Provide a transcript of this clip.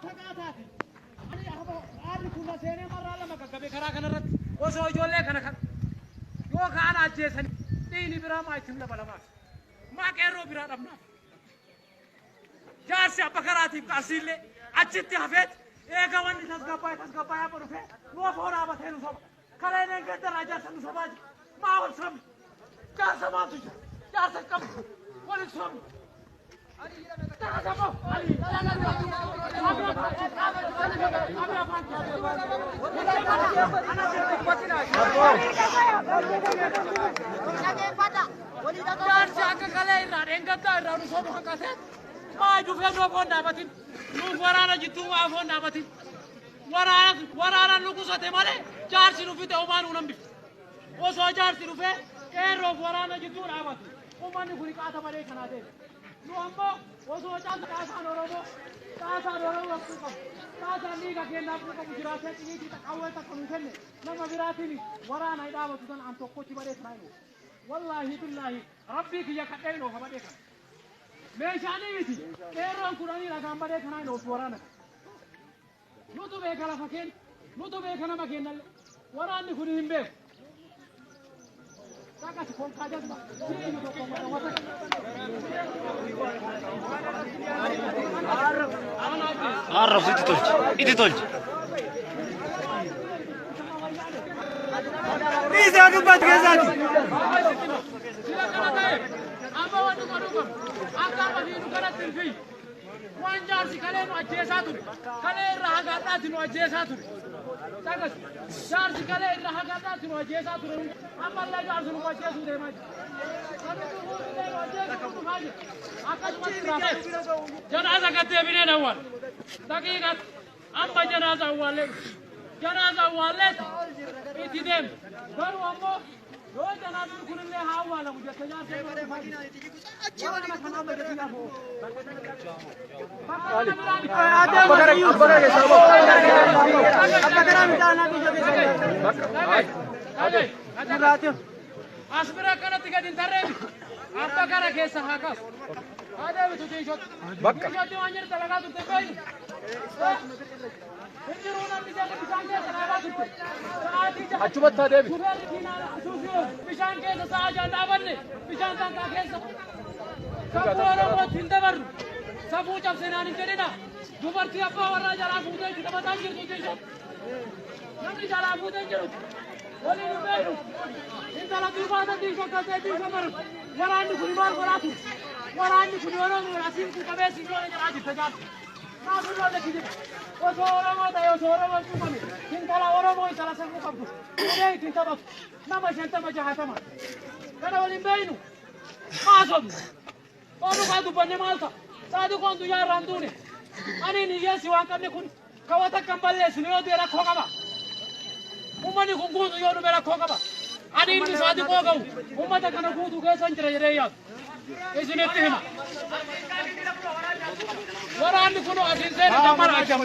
فقاتاتي أنا أبغى كنا سيني مرة لما كبي كراك نرد وسوي جولة كنا يوك أنا أجلسني ديني برا ما يتم لبلا ما كيرو برا ربنا جارسي أبكراتي كاسيلة أجتي هفت إيه كمان تسقى باي بروفه نو فورا بثينو سب كلامي كده راجع سنو سباج ما هو سب جارس ما تجى جارس كم ولا سب Nuambo, oso chan kasan oromo waktu kasan ni kakek nampun kamu jirase ini kita kawal tak kamu nama jirase ni warana ida waktu kan antok koci bade serayu wallahi billahi rabbi kiya kakek no kabade kan meshani iti keron kurani lagam bade kan no warana nutu be kala faken nutu be kana maken dal warani kuni himbe Sakas kon kajas ba sini ko ko wata عرف إيدي تولج إذا نبات جزاتي وان جارسي كلام أجيساتون كلام رهقاتاتون أجيساتون ساكس جارسي كلام رهقاتاتون أجيساتون أما الله جارسون أجيساتون ديماج جنازة كتبين أول دقيقة أما جنازة أول جنازة أول إتدم دارو أمو دو جنازة كل اللي هاوالا مجھے تجار سے Asbira kana tiga din tarrebi. Apa kara kesa hakas. Ada betul jishot. Jishot yang anjir talaga tu tepai. Ini rona tiga pisang kesa talaga tu. Acubat tha debi. Pisang kesa sahaja daban ne. Pisang tangka kesa. Sabu orang mau cinta baru. Sabu jab senani kene na. Dubarti apa warna jala bude kita batanjir tu jishot. Nanti jala bude jishot. Oli nuberu. Intala dibada di shoka te di shomer. Warani kulibar waratu. Warani kulibar warasim ku kabesi no ne aji tajat. Na suno de kidi. O sora mo da yo sora mo ku mami. Intala oro mo intala sa ku kabu. Nei tinta bak. Na ma senta ma jahata ma. Kana oli beinu. Masom. Oru ka du banne malta. Sadu kon du yar randune. Ani ni yesi wan kamne kun. Kawata kamballe sino de ra khogaba. Umani kungutu yoru mera khogaba. Ani inni sadi khogau. Ummata kana gutu ke sanjira yereyat. Isine tehna. Warani kuno asin se jamar ajam.